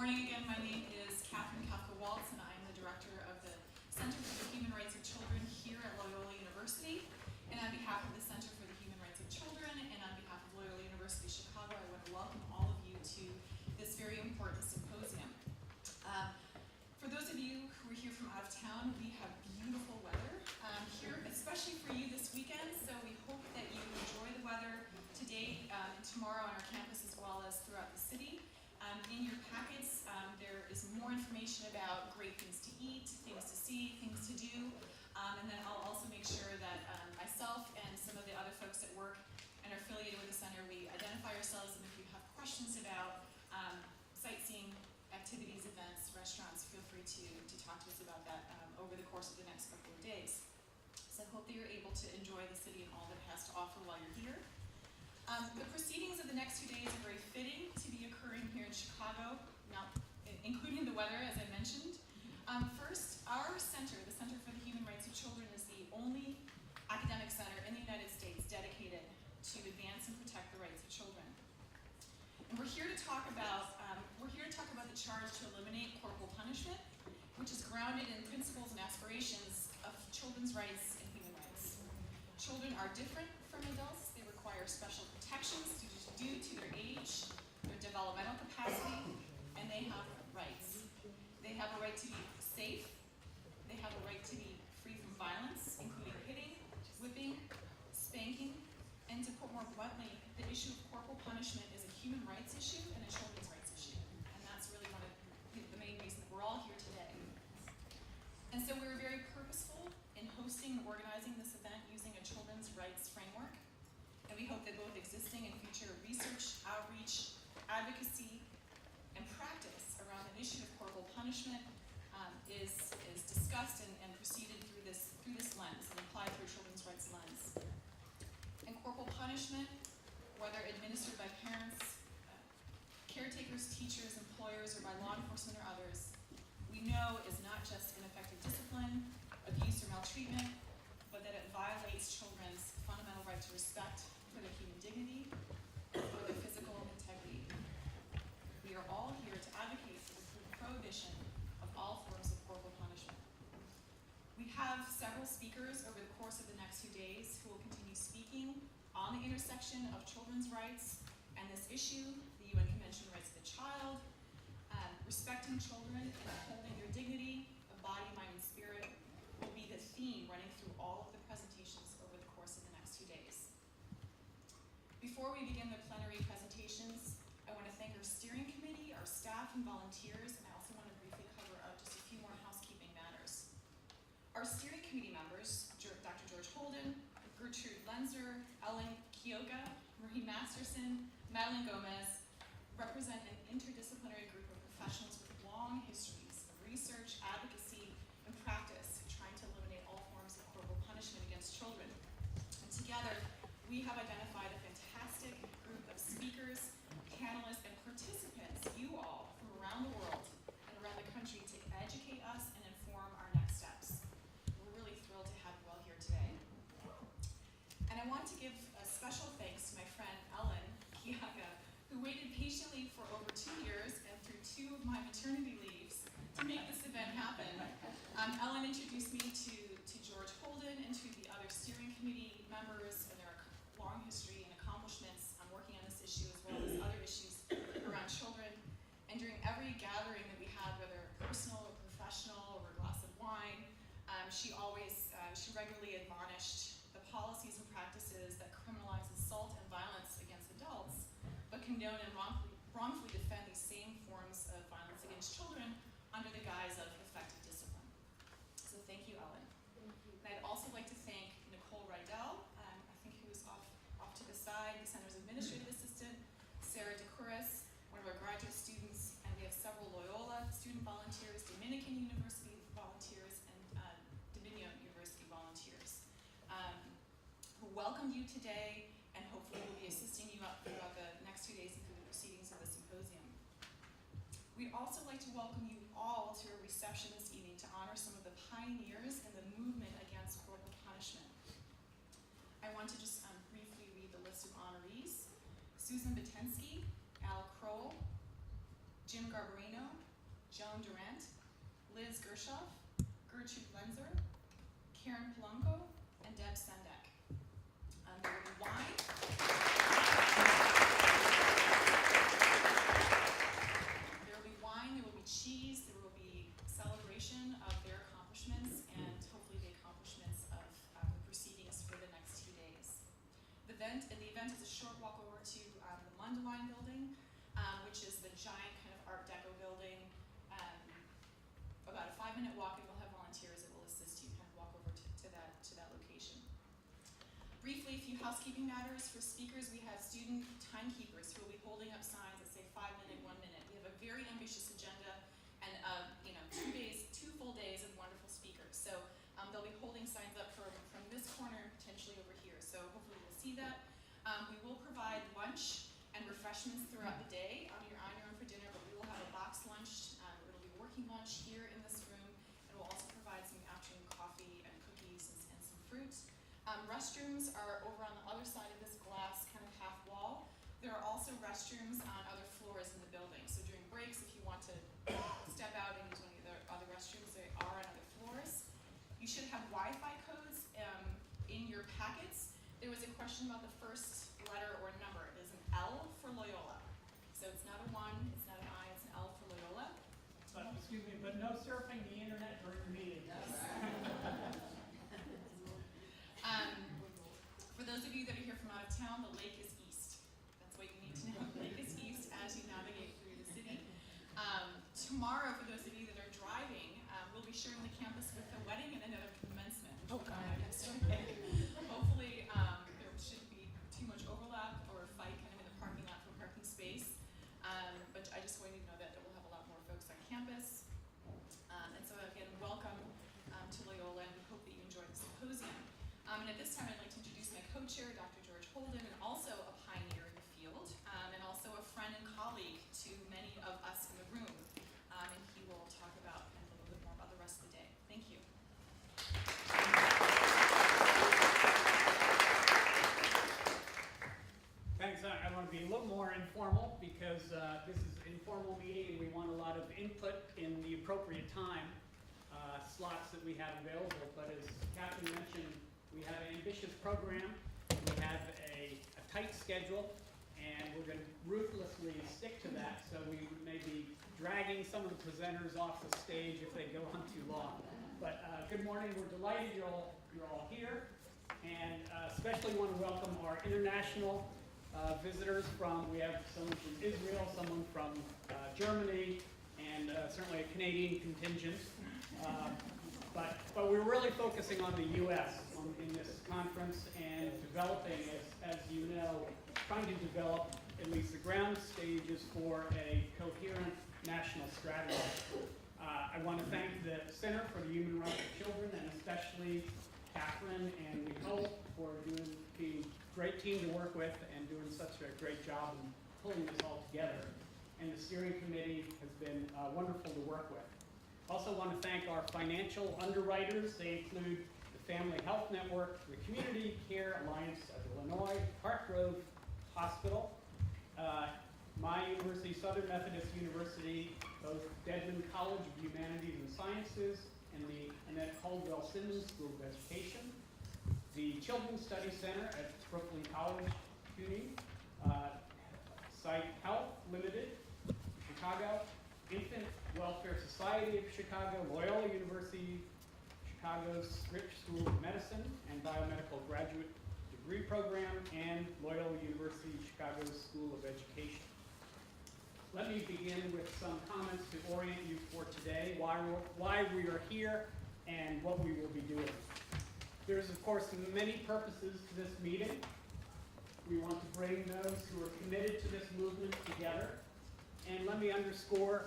morning again. My name is Katherine Kaufka Walts, and I am the director of the Center for the Human Rights of Children here at Loyola University. And on behalf of the Center for the Human Rights of Children and on behalf of Loyola University Chicago, I want to welcome all of you to this very important symposium. For those of you who are here from out of town, we have beautiful weather here, especially for you this weekend. So we hope that you enjoy the weather today and tomorrow on our campus as well as throughout the city. In your packets, there is more information about great things to eat, things to see, things to do. And then I'll also make sure that myself and some of the other folks that work and are affiliated with the center, we identify ourselves, and if you have questions about sightseeing, activities, events, restaurants, feel free to talk to us about that over the course of the next couple of days. So I hope that you're able to enjoy the city and all that it has to offer while you're here. The proceedings of the next 2 days are very fitting to be occurring here in Chicago, now, including the weather, as I mentioned. First, our center, the Center for the Human Rights of Children, is the only academic center in the United States dedicated to advance and protect the rights of children. And we're here to talk about the charge to eliminate corporal punishment, which is grounded in principles and aspirations of children's rights and human rights. Children are different from adults. They require special protections due to their age, their developmental capacity, and they have rights. They have a right to be safe. They have a right to be free from violence, including hitting, whipping, spanking, and to put more bluntly, the issue of corporal punishment is a human rights issue and a children's rights issue. And that's really one of the main reasons that we're all here today. And so we were very purposeful in hosting and organizing this event using a children's rights framework. And we hope that both existing and future research, outreach, advocacy, and practice around the issue of corporal punishment is discussed and proceeded through this lens and applied through a children's rights lens. And corporal punishment, whether administered by parents, caretakers, teachers, employers, or by law enforcement or others, we know is not just ineffective discipline, abuse, or maltreatment, but that it violates children's fundamental right to respect for their human dignity, for their physical integrity. We are all here to advocate for the prohibition of all forms of corporal punishment. We have several speakers over the course of the next 2 days who will continue speaking on the intersection of children's rights and this issue, the UN Convention on the Rights of the Child, respecting children and upholding their dignity of body, mind, and spirit will be the theme running through all of the presentations over the course of the next 2 days. Before we begin the plenary presentations, I want to thank our steering committee, our staff, and volunteers, and I also want to briefly cover up just a few more housekeeping matters. Our steering committee members, Dr. George Holden, Gertrude Lenzer, Ellen Kyoga, Marie Masterson, Madeline Gomez, represent an interdisciplinary group of professionals with long histories of research, advocacy, and practice trying to eliminate all forms of corporal punishment against children. And together, we have identified a fantastic group of speakers, panelists, and participants, you all, from around the world and around the country to educate us and inform our next steps. We're really thrilled to have you all here today. And I want to give a special thanks to my friend Ellen Kyoga, who waited patiently for over 2 years and through 2 of my maternity leaves to make this event happen. Ellen introduced me to George Holden and to the other steering committee members and their long history and accomplishments on working on this issue as well as other issues around children. And during every gathering that we had, whether personal or professional or a glass of wine, she regularly admonished the policies and practices that criminalize assault and violence against adults, but condone and wrongfully defend these same forms of violence against children under the guise of effective discipline. So thank you, Ellen. And I'd also like to thank Nicole Rydell, I think who is off to the side, the Center's administrative assistant, Sarah DeCouris, one of our graduate students, and we have several Loyola student volunteers, Dominican University volunteers, and Dominion University volunteers, who welcomed you today and hopefully will be assisting you up throughout the next 2 days and through the proceedings of the symposium. We'd also like to welcome you all to a reception this evening to honor some of the pioneers in the movement against corporal punishment. I want to just briefly read the list of honorees. Susan Batensky, Al Kroll, Jim Garbarino, Joan Durant, Liz Gershoff, Gertrude Lenzer, Karen Palumbo, and Deb Sendek. There will be wine. There will be wine, there will be cheese, there will be celebration of their accomplishments and hopefully the accomplishments of the proceedings for the next 2 days. The event is a short walk over to the Mundelein building, which is the giant kind of Art Deco building. About a 5-minute walk, and we'll have volunteers that will assist you kind of walk over to that location. Briefly, a few housekeeping matters. For speakers, we have student timekeepers who will be holding up signs that say 5 minute, 1 minute. We have a very ambitious agenda and 2 full days of wonderful speakers. So they'll be holding signs up from this corner and potentially over here. So hopefully you'll see that. We will provide lunch and refreshments throughout the day. You're on your own for dinner, but we will have a boxed lunch. It'll be working lunch here in this room, and we'll also provide some afternoon coffee and cookies and some fruit. Restrooms are over on the other side of this glass kind of half wall. There are also restrooms on other floors in the building. So during breaks, if you want to step out and use one of the other restrooms, they are on other floors. You should have Wi-Fi codes in your packets. There was a question about the first letter or number. It is an L for Loyola. So it's not a 1, it's not an I, it's an L for Loyola. But no surfing the internet during the meeting. For those of you that are here from out of town, the lake is east. That's what you need to know. The lake is east as you navigate through the city. Tomorrow, for those of you that are driving, we'll be sharing the campus with a wedding and another commencement. Yesterday. Hopefully, there shouldn't be too much overlap or fight kind of in the parking lot for parking space. But I just want you to know that we'll have a lot more folks on campus. And so again, welcome to Loyola, and we hope that you enjoy the symposium. And at this time, I'd like to introduce my co-chair, Dr. George Holden, and also a pioneer in the field, and also a friend and colleague to many of us in the room. And he will talk about a little bit more about the rest of the day. Thank you. Thanks. I want to be a little more informal because this is an informal meeting and we want a lot of input in the appropriate time slots that we have available. But as Katherine mentioned, we have an ambitious program, we have a tight schedule, and we're going to ruthlessly stick to that. So we may be dragging some of the presenters off the stage if they go on too long. But good morning. We're delighted you're all here, and especially want to welcome our international visitors we have someone from Israel, someone from Germany, and certainly a Canadian contingent. But we're really focusing on the U.S. In this conference and developing, as you know, trying to develop at least the ground stages for a coherent national strategy. I want to thank the Center for the Human Rights of Children, and especially Katherine and Nicole for being a great team to work with and doing such a great job in pulling this all together. And the steering committee has been wonderful to work with. Also want to thank our financial underwriters. They include the Family Health Network, the Community Care Alliance of Illinois, Hartgrove Hospital, my university, Southern Methodist University, both Dedman College of Humanities and Sciences, and the Annette Caldwell Simmons School of Education, the Children's Study Center at Brooklyn College, CUNY, Site Health Limited, Chicago, Infant Welfare Society of Chicago, Loyola University, Chicago's Rich School of Medicine and Biomedical Graduate Degree Program, and Loyola University, Chicago's School of Education. Let me begin with some comments to orient you for today, why we are here, and what we will be doing. There's, of course, many purposes to this meeting. We want to bring those who are committed to this movement together. And let me underscore,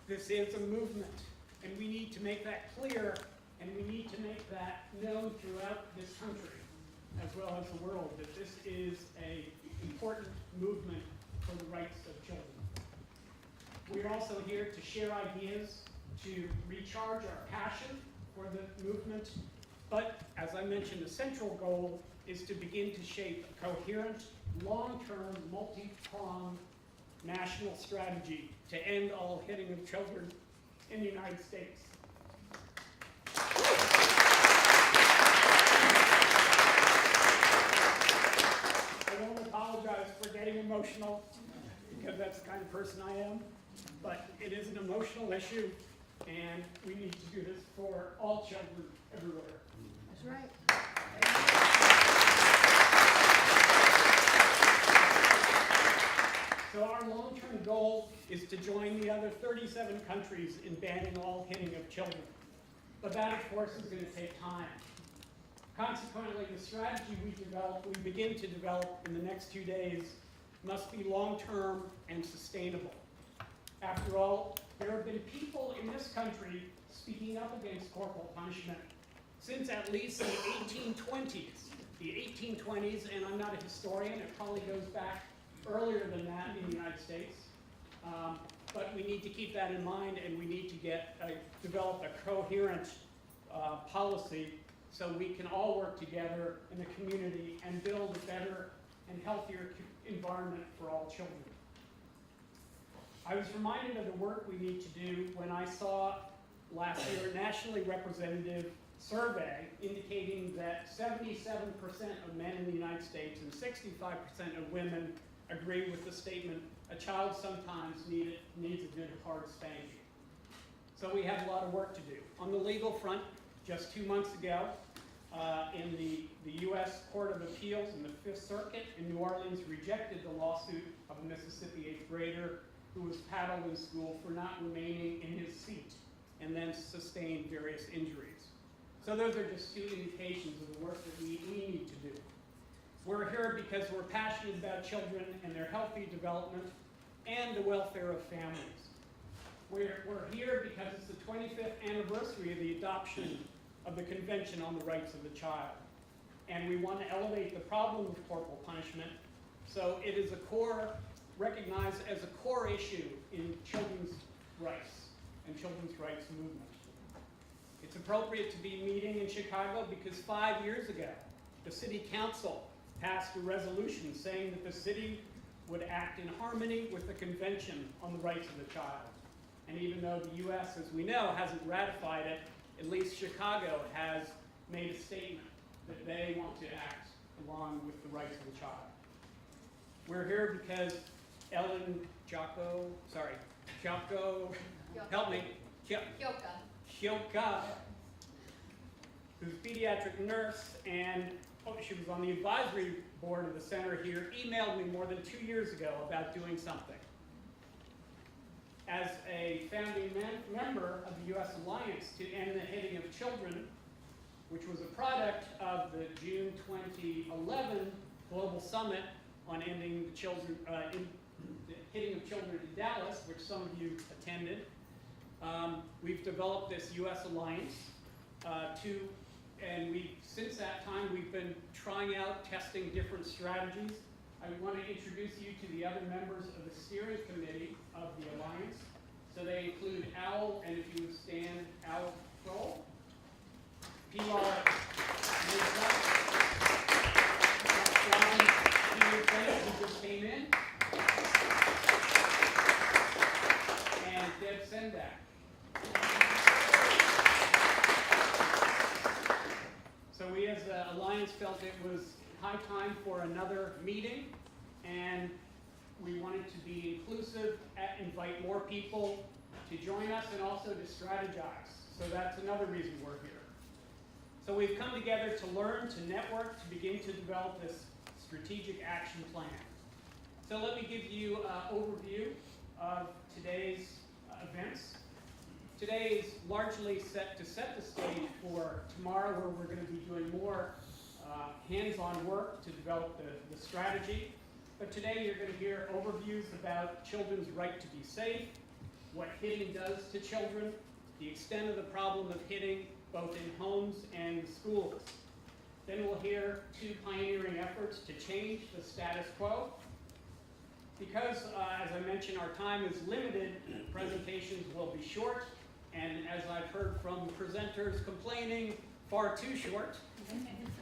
this is a movement, and we need to make that clear, and we need to make that known throughout this country, as well as the world, that this is an important movement for the rights of children. We're also here to share ideas, to recharge our passion for the movement, but as I mentioned, the central goal is to begin to shape a coherent, long-term, multi-pronged national strategy to end all hitting of children in the United States. I won't apologize for getting emotional, because that's the kind of person I am, but it is an emotional issue, and we need to do this for all children everywhere. That's right. So our long-term goal is to join the other 37 countries in banning all hitting of children. But that, of course, is going to take time. Consequently, the strategy we begin to develop in the next 2 days must be long-term and sustainable. After all, there have been people in this country speaking up against corporal punishment since at least the 1820s. The 1820s, and I'm not a historian, it probably goes back earlier than that in the United States. But we need to keep that in mind, and we need to develop a coherent policy so we can all work together in the community and build a better and healthier environment for all children. I was reminded of the work we need to do when I saw last year a nationally representative survey indicating that 77% of men in the United States and 65% of women agree with the statement, a child sometimes needs a good hard spanking. So we have a lot of work to do. On the legal front, just 2 months ago, in the U.S. Court of Appeals in the Fifth Circuit in New Orleans rejected the lawsuit of a Mississippi 8th grader who was paddled in school for not remaining in his seat and then sustained various injuries. So those are just two indications of the work that we need to do. We're here because we're passionate about children and their healthy development and the welfare of families. We're here because it's the 25th anniversary of the adoption of the Convention on the Rights of the Child. And we want to elevate the problem of corporal punishment so it is recognized as a core issue in children's rights and children's rights movement. It's appropriate to be meeting in Chicago because 5 years ago, the City Council passed a resolution saying that the city would act in harmony with the Convention on the Rights of the Child. And even though the U.S., as we know, hasn't ratified it, at least Chicago has made a statement that they want to act along with the rights of the child. We're here because Ellen Jocko, help me, Kaufka, who's a pediatric nurse, and she was on the advisory board of the center here, emailed me more than 2 years ago about doing something. As a founding member of the U.S. Alliance to End the Hitting of Children, which was a product of the June 2011 Global Summit on ending the hitting of children in Dallas, which some of you attended, we've developed this U.S. Alliance and since that time we've been trying out, testing different strategies. I want to introduce you to the other members of the steering committee of the Alliance. So they include Al, and if you would stand, Al Kroll, Pilar Mesa, John Peterson, who just came in, and Deb Sendak. So we as the Alliance felt it was high time for another meeting, and we wanted to be inclusive, invite more people to join us, and also to strategize. So that's another reason we're here. So we've come together to learn, to network, to begin to develop this strategic action plan. So let me give you an overview of today's events. Today is largely set to set the stage for tomorrow, where we're going to be doing more hands-on work to develop the strategy. But today you're going to hear overviews about children's right to be safe, what hitting does to children, the extent of the problem of hitting both in homes and schools. Then we'll hear two pioneering efforts to change the status quo. Because, as I mentioned, our time is limited, presentations will be short, and as I've heard from presenters complaining, far too short.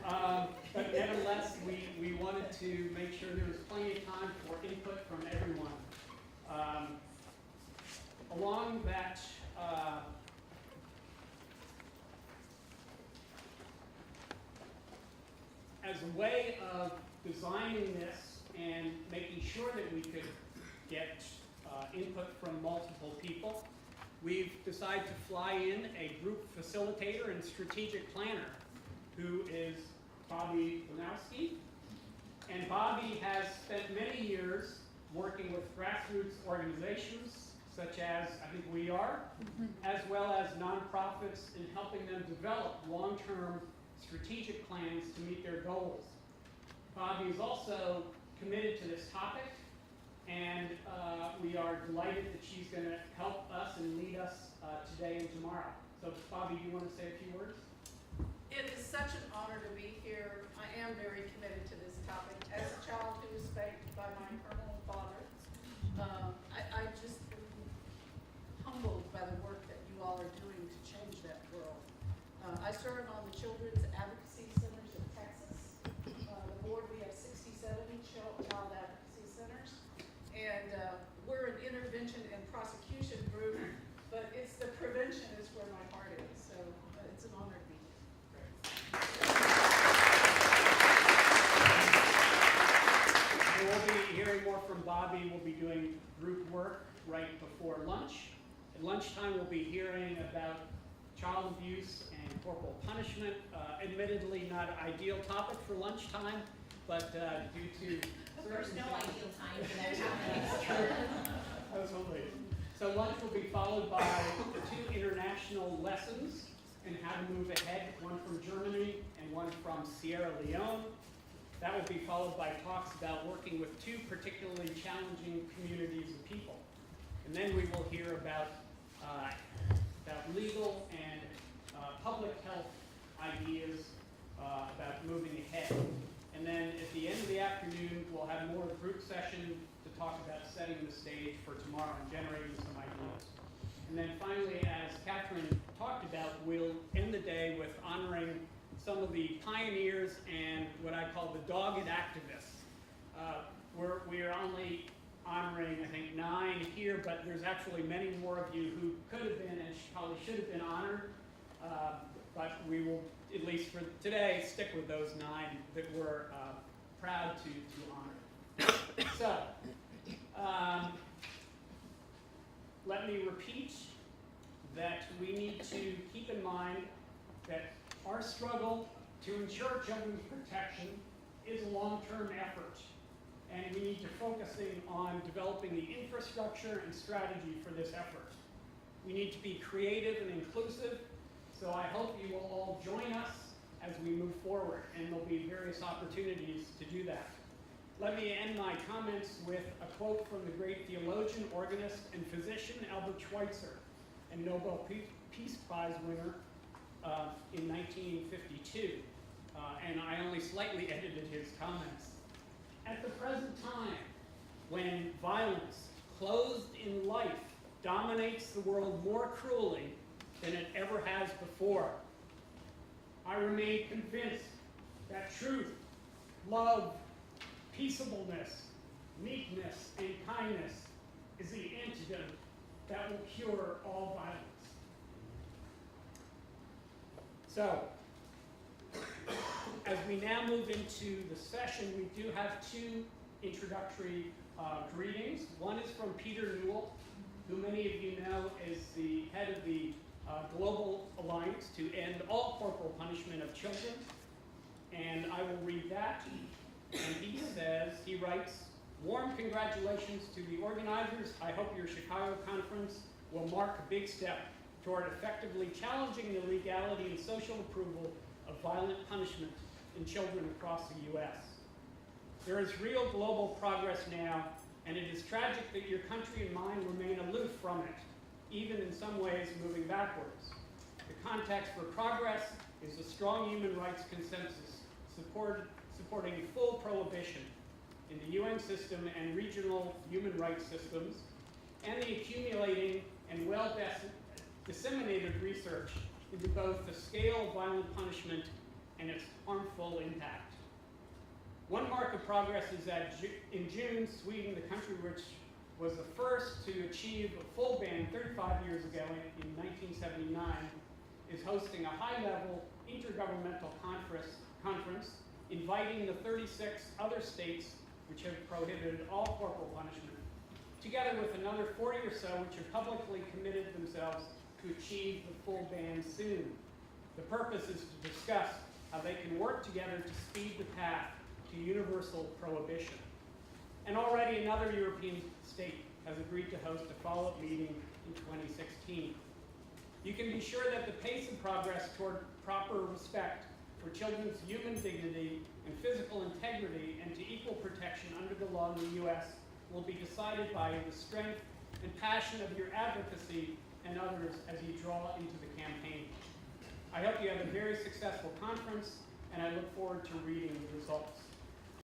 But nevertheless, we wanted to make sure there was plenty of time for input from everyone. Along that as a way of designing this and making sure that we could get input from multiple people, we've decided to fly in a group facilitator and strategic planner who is Bobby Lanowski. And Bobby has spent many years working with grassroots organizations, such as I think we are, as well as nonprofits, in helping them develop long-term strategic plans to meet their goals. Bobby is also committed to this topic, and we are delighted that she's going to help us and lead us today and tomorrow. So Bobby, do you want to say a few words? It is such an honor to be here. I am very committed to this topic. As a child who was spanked by my infernal father, I just am humbled by the work that you all are doing to change that world. I serve on the Children's Advocacy Centers of Texas. The board, we have 67 child advocacy centers. And we're an intervention and prosecution group, but it's the prevention is where my heart is. So it's an honor to be here. We'll be hearing more from Bobby. We'll be doing group work right before lunch. At lunchtime, we'll be hearing about child abuse and corporal punishment. Admittedly, not an ideal topic for lunchtime, but due to There's no ideal time for that topic. I was hoping. So lunch will be followed by the 2 international lessons and how to move ahead, one from Germany and one from Sierra Leone. That will be followed by talks about working with 2 particularly challenging communities of people. And then we will hear about legal and public health ideas about moving ahead. And then at the end of the afternoon, we'll have more group session to talk about setting the stage for tomorrow and generating some ideas. And then finally, as Katherine talked about, we'll end the day with honoring some of the pioneers and what I call the dogged activists. We're only honoring, I think, 9 here, but there's actually many more of you who could have been and probably should have been honored. But we will, at least for today, stick with those 9 that we're proud to honor. So, let me repeat that we need to keep in mind that our struggle to ensure children's protection is a long-term effort, and we need to focusing on developing the infrastructure and strategy for this effort. We need to be creative and inclusive, so I hope you will all join us as we move forward, and there'll be various opportunities to do that. Let me end my comments with a quote from the great theologian, organist, and physician Albert Schweitzer, and Nobel Peace Prize winner in 1952. And I only slightly edited his comments. At the present time, when violence, clothed in life, dominates the world more cruelly than it ever has before, I remain convinced that truth, love, peaceableness, meekness, and kindness is the antidote that will cure all violence. So, as we now move into the session, we do have 2 introductory greetings. One is from Peter Newell, who many of you know is the head of the Global Alliance to End All Corporal Punishment of Children. And I will read that. And he writes, "Warm congratulations to the organizers. I hope your Chicago conference will mark a big step toward effectively challenging the legality and social approval of violent punishment in children across the U.S. There is real global progress now, and it is tragic that your country and mine remain aloof from it, even in some ways moving backwards. The context for progress is a strong human rights consensus supporting full prohibition in the UN system and regional human rights systems, and the accumulating and well-disseminated research into both the scale of violent punishment and its harmful impact. One mark of progress is that in June, Sweden, the country which was the first to achieve a full ban 35 years ago in 1979, is hosting a high-level intergovernmental conference inviting the 36 other states which have prohibited all corporal punishment, together with another 40 or so which have publicly committed themselves to achieve the full ban soon. The purpose is to discuss how they can work together to speed the path to universal prohibition. And already another European state has agreed to host a follow-up meeting in 2016. You can be sure that the pace of progress toward proper respect for children's human dignity and physical integrity and to equal protection under the law in the U.S. will be decided by the strength and passion of your advocacy and others as you draw into the campaign. I hope you have a very successful conference, and I look forward to reading the results.